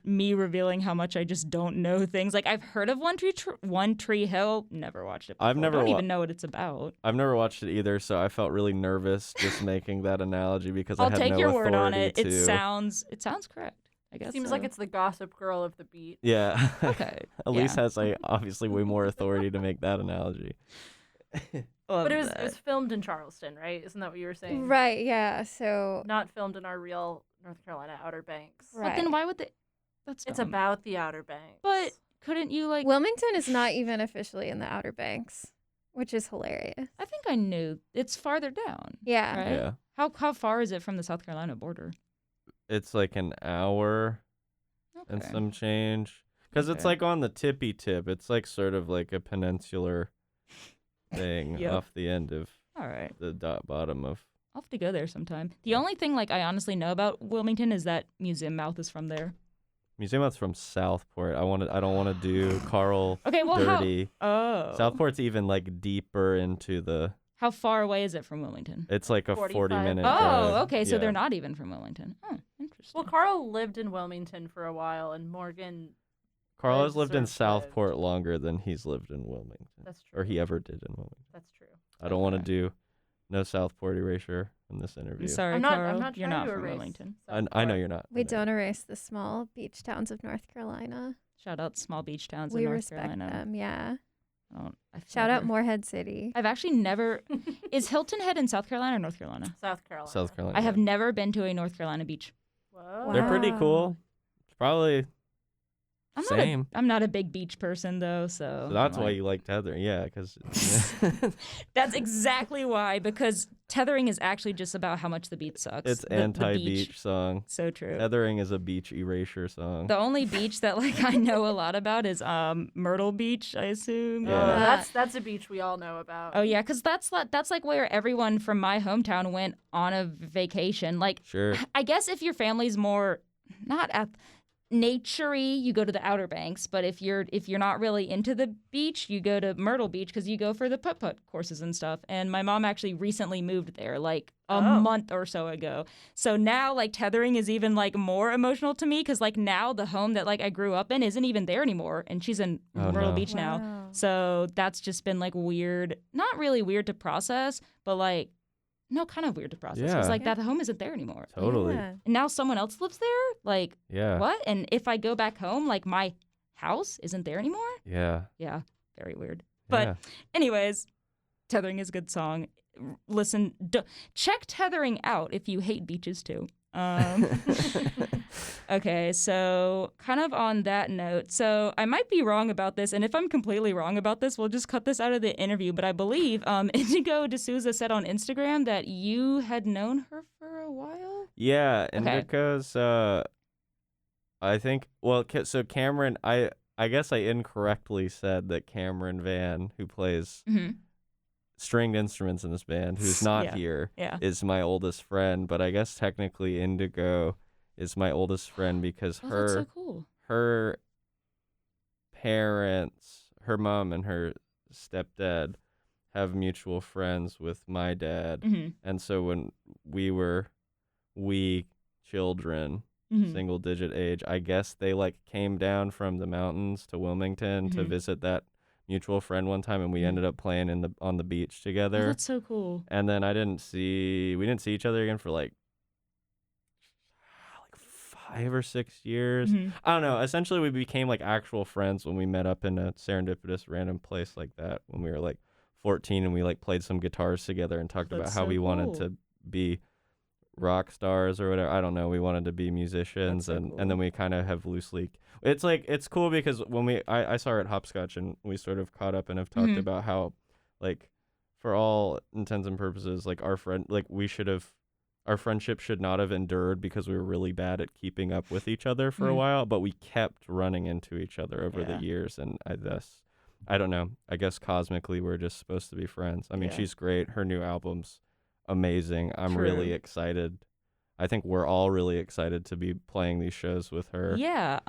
me revealing how much I just don't know things. Like I've heard of One Tree Hill, never watched it before. I've never don't wa- even know what it's about. I've never watched it either, so I felt really nervous just making that analogy because I I'll had take no your word on authority it. to. It sounds correct. I guess Seems so. like it's the Gossip Girl of the beat. Yeah. Okay. Elise yeah. has obviously way more authority to make that analogy. But it Love was filmed in Charleston, right? Isn't that what you were saying? Right, yeah. So Not filmed in our real North Carolina Outer Banks. Right. But then why would they? That's It's dumb. about the Outer Banks. But couldn't you like? Wilmington is not even officially in the Outer Banks, which is hilarious. I think I knew it's farther down. Yeah. Right? Yeah. How far is it from the South Carolina border? It's like an hour and Okay. some change. Because it's Okay. like on the tippy tip. It's like sort of like a peninsular thing Yep. off the end of All right. the bottom of. I'll have to go there sometime. The only thing like I honestly know about Wilmington is that Museum Mouth is from there. Museum Out's from Southport. I don't want to do Carl Okay, well dirty. how? Oh. Southport's even like deeper into the. How far away is it from Wilmington? It's like a 45 40-minute. Oh, okay. So Yeah. they're not even from Wilmington. Oh, interesting. Well, Carl lived in Wilmington for a while, and Morgan. Carl has lived in sort of Southport longer than he's lived in Wilmington. That's true. Or he ever did in Wilmington. That's true. I don't want to Okay. do no Southport erasure in this interview. I'm sorry, I'm not. Carl. I'm not You're trying not to from erase Wilmington. I know Southport. you're not. We I know. don't erase the small beach towns of North Carolina. Shout out small beach towns We in North respect Carolina. them, yeah. I've Shout out never- Morehead City. I've actually never. Is Hilton Head in South Carolina or North Carolina? South Carolina. South Carolina. I have never been to a North Carolina beach. Whoa. They're pretty Wow. cool. It's probably same. I'm not a big beach person though, so. So that's I'm why like- you like tethering. Yeah, because. That's exactly why, because tethering is actually just about how much the beach sucks. It's The anti-beach beach. song. So true. Tethering is a beach erasure song. The only beach that like I know a lot about is Myrtle Beach, I assume. Yeah. That's a beach we all know about. Oh yeah, because that's like where everyone from my hometown went on a vacation. Like, Sure. I guess if your family's more not nature-y, you go to the Outer Banks. But if you're not really into the beach, you go to Myrtle Beach because you go for the putt-putt courses and stuff. And my mom actually recently moved there, like a month or so ago. So now like tethering is even like more emotional to me because like now the home that like I grew up in isn't even there anymore, and she's in Oh, Myrtle no. Beach now. Wow. So that's just been like weird, not really weird to process, but like no, kind of weird to process. Yeah. It's like that home isn't there anymore. Totally. Yeah. And now someone else lives there? Like, Yeah. what? And if I go back home, like my house isn't there anymore? Yeah. Yeah, very weird. But Yeah. anyways, Tethering is a good song. Listen, check Tethering out if you hate beaches too. Okay, so kind of on that note, so I might be wrong about this, and if I'm completely wrong about this, we'll just cut this out of the interview, but I believe Indigo De Souza said on Instagram that you had known her for a while? Yeah, Okay. Indica's, I think, well, so Cameron, I guess I incorrectly said that Cameron Van, who plays Mm-hmm. stringed instruments in this band, who's not Yeah. here, Yeah. is my oldest friend, but I guess technically Indigo is my oldest friend because Oh, that's so cool. her parents, her mom and her stepdad have mutual friends with my dad. Mm-hmm. And so when we children, Mm-hmm. single digit age, I guess they like came down from the mountains to Wilmington to Mhm. visit that mutual friend one time, and we Mhm. ended up playing on the beach Oh, together. that's so cool. And then we didn't see each other again for like 5 or 6 years. Mhm. I don't know. Essentially, we became like actual friends when we met up in a serendipitous random place like that when we were like 14, and we like played some guitars together and talked about That's how so we wanted cool. to be rock stars or whatever. I don't know. We wanted to be musicians, That's so and cool. then we kind of have loosely. It's like it's cool because when I saw her at Hopscotch, and we sort of caught up and have talked Mhm. about how, like, for all intents and purposes, like our friendship should not have endured because we were really bad at keeping up with each other for a Mhm. while, but we kept running into each other over Yeah. the years, and I don't know. I guess cosmically we're just supposed to be friends. I mean, Yeah. she's great. Her new album's amazing. I'm really True. excited. I think we're all really excited to be playing these shows with her. Yeah.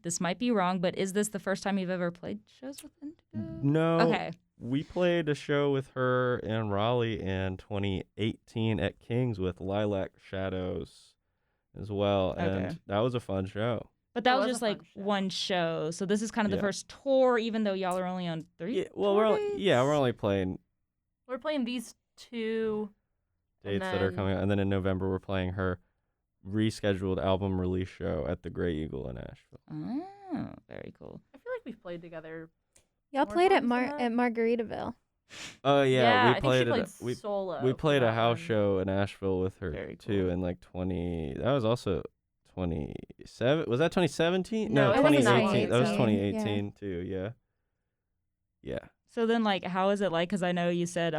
This might be wrong, but is this the first time you've ever played shows with Indigo? No. Okay. We played a show with her in Raleigh in 2018 at King's with Lilac Shadows as well, and Okay. that was a fun show. But that That was was a just like fun show. one show. So this is kind of the Yeah. first tour, even though y'all are only on 3 Yeah, well, tour we're only playing We're playing these two. dates that are then- coming out, and then in November we're playing her rescheduled album release show at the Grey Eagle in Asheville. Oh, very cool. I feel like we've played together. Y'all More played at times than that? Margaritaville. Oh yeah, I we think played she played it. We solo. we for played a that house one. show in Asheville with her Very too cool. in like 20. That was also 27. Was that 2017? No, it was 2018. That was 2018, 2018 too. Yeah. Yeah. So then, like, how is it like? Because I know you said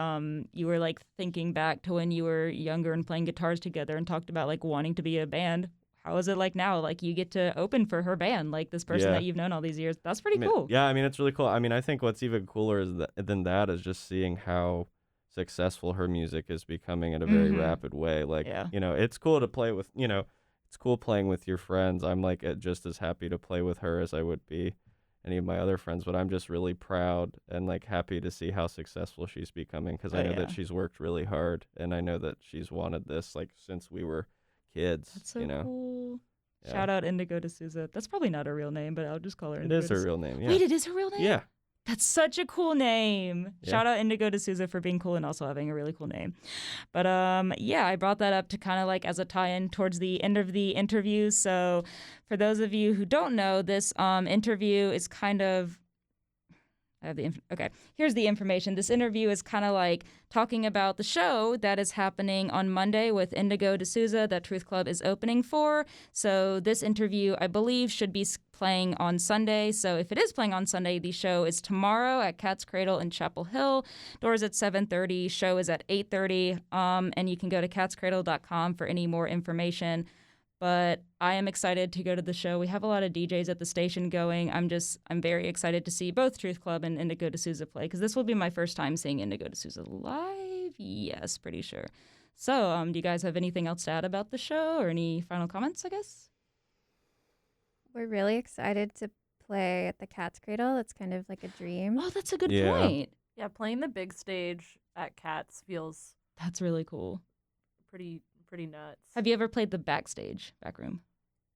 you were like thinking back to when you were younger and playing guitars together and talked about like wanting to be a band. How is it like now? Like you get to open for her band, like this person Yeah. that you've known all these years. That's pretty I mean, cool. Yeah, I mean it's really cool. I mean, I think what's even cooler than that is just seeing how successful her music is becoming in a very Mhm. rapid way. Like, Yeah. it's cool to play with, it's cool playing with your friends. I'm like just as happy to play with her as I would be any of my other friends, but I'm just really proud and like happy to see how successful she's becoming because I Oh, know yeah. that she's worked really hard, and I know that she's wanted this like since we were kids. That's so cool. Yeah. Shout out Indigo De Souza. That's probably not her real name, but I'll just call her It Indigo is De her Souza. real name. Yeah. Wait, it is her real name? Yeah. That's such a cool name. Yeah. Shout out Indigo De Souza for being cool and also having a really cool name. But yeah, I brought that up to kind of like as a tie-in towards the end of the interview. So for those of you who don't know, this interview is kind of here's the information. This interview is kind of like talking about the show that is happening on Monday with Indigo De Souza that Truth Club is opening for. So this interview, I believe, should be playing on Sunday. So if it is playing on Sunday, the show is tomorrow at Cat's Cradle in Chapel Hill. Doors at 7:30. Show is at 8:30. And you can go to catscradle.com for any more information. But I am excited to go to the show. We have a lot of DJs at the station going. I'm very excited to see both Truth Club and Indigo De Souza play because this will be my first time seeing Indigo De Souza live. Yes, pretty sure. So, do you guys have anything else to add about the show or any final comments, I guess? We're really excited to play at the Cat's Cradle. It's kind of like a dream. Oh, that's a good Yeah. point. Yeah, playing the big stage at Cats feels That's really cool. pretty nuts. Have you ever played the backstage, back room?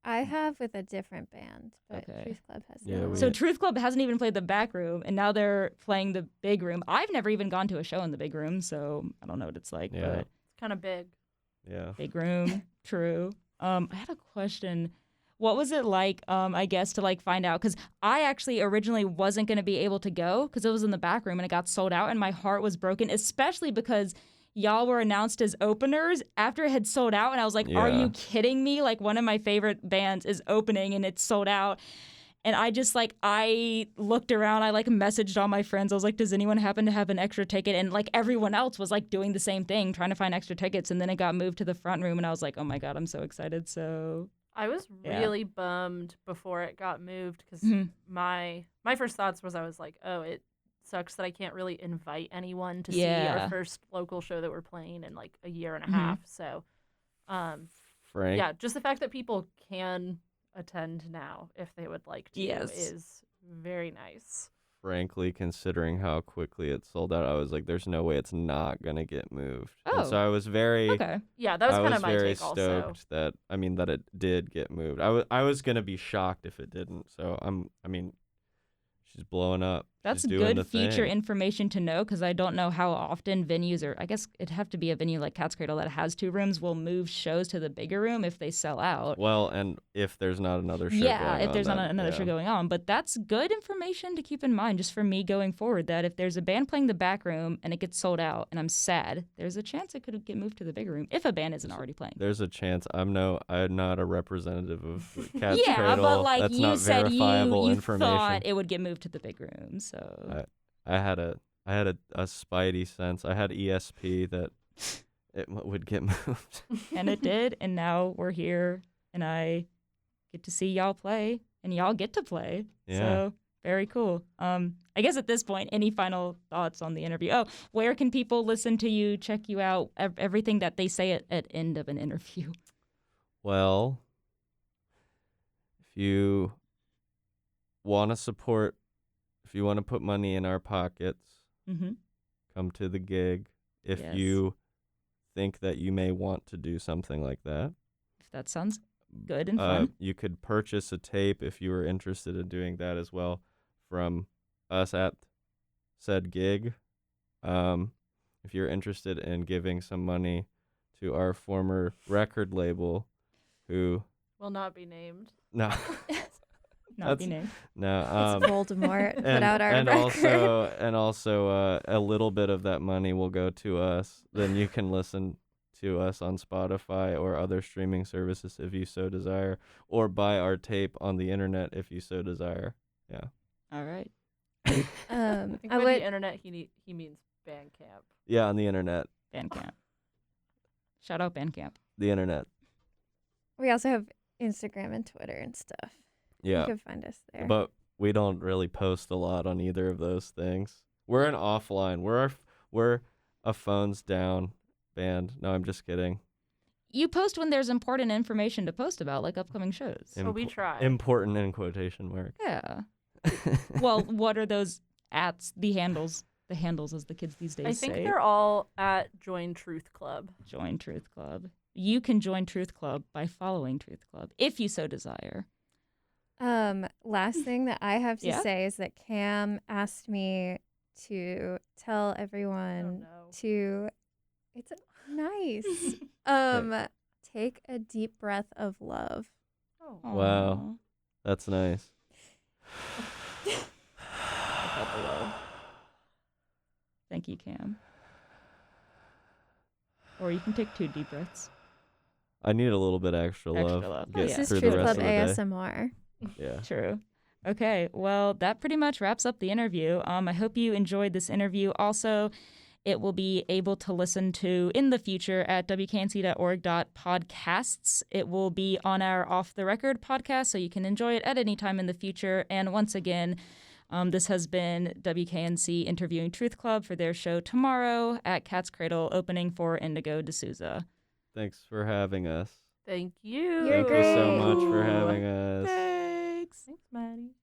I have with a different band, but Okay. Truth Club has Yeah, not. we- So Truth Club hasn't even played the back room, and now they're playing the big room. I've never even gone to a show in the big room, so I don't know what it's like. Yeah. But It's kind of big. Yeah. big room, true. I had a question. What was it like, I guess, to like find out? Because I actually originally wasn't going to be able to go because it was in the back room and it got sold out, and my heart was broken, especially because y'all were announced as openers after it had sold out. And I was like, are Yeah. you kidding me? Like, one of my favorite bands is opening and it's sold out. And I just like, I looked around, I like messaged all my friends. I was like, does anyone happen to have an extra ticket? And like everyone else was like doing the same thing, trying to find extra tickets. And then it got moved to the front room and I was like, oh my God, I'm so excited. So I was Yeah. really bummed before it got moved because Mhm. my first thoughts was I was like, oh, it sucks that I can't really invite anyone to see Yeah. our first local show that we're playing in like a year and a Mhm. half. So, Frank. yeah, just the fact that people can attend now if they would like to Yes. is very nice. Frankly, considering how quickly it sold out, I was like, "There's no way it's not gonna get moved." And so Oh. I was very, okay. Yeah, that was I kind was of my very take also. stoked that that it did get moved. I was gonna be shocked if it didn't. So she's blowing up. That's She's doing the good future thing. information to know because I don't know how often venues, or I guess it'd have to be a venue like Cat's Cradle that has 2 rooms, will move shows to the bigger room if they sell out. Well, and if there's not another show Yeah, going if on, there's not then, another yeah. show going on. But that's good information to keep in mind just for me going forward, that if there's a band playing the back room and it gets sold out and I'm sad, there's a chance it could get moved to the bigger room if a band isn't already playing. There's a chance. I'm not a representative of Cat's Yeah, Cradle. but like That's you not said, verifiable you information. thought it would get moved to the big room. So I had a spidey sense. I had ESP that it would get moved. and it did, and now we're here, and I get to see y'all play, and y'all get to play. Yeah. So very cool. I guess at this point, any final thoughts on the interview? Oh, where can people listen to you, check you out, everything that they say at end of an interview? Well, if you want to support, if you want to put money in our pockets, Mm-hmm. come to the gig. If Yes. you think that you may want to do something like that, If that sounds good and fun. you could purchase a tape if you were interested in doing that as well from us at said gig. If you're interested in giving some money to our former record label, who Will not be named. no Not be that's- named. no It's Voldemort. Put and, out our and record. also a little bit of that money will go to us. Then you can listen to us on Spotify or other streaming services if you so desire, or buy our tape on the internet if you so desire. Yeah. All right. I think I by would. the internet he means Bandcamp. Yeah, on the internet. Bandcamp. Shout out Bandcamp. The internet. We also have Instagram and Twitter and stuff. Yeah. You can find us there. But we don't really post a lot on either of those things. We're an offline. We're a phones down band. No, I'm just kidding. You post when there's important information to post about, like upcoming shows. So we try. Important in quotation marks. Yeah. Well, what are those ats? The handles as the kids these days I think say. they're all at Join Truth Club. Join Truth Club. You can join Truth Club by following Truth Club if you so desire. Last thing that I have to Yeah? say is that Cam asked me to tell everyone no. to. It's nice. Take a deep breath of love. Oh. Wow. Aw. That's nice. I felt the love. Thank you, Cam. Or you can take 2 deep breaths. I need a little bit extra love. love. Get Yeah. This through is the Truth rest Club of the day. ASMR. Yeah. True. Okay, well, that pretty much wraps up the interview. I hope you enjoyed this interview. Also, it will be able to listen to in the future at wknc.org.podcasts. It will be on our Off the Record podcast, so you can enjoy it at any time in the future. And once again, this has been WKNC interviewing Truth Club for their show tomorrow at Cat's Cradle, opening for Indigo De Souza. Thanks for having us. Thank you. You're Thank you so great. much for having us. Thanks. Thanks, Maddie.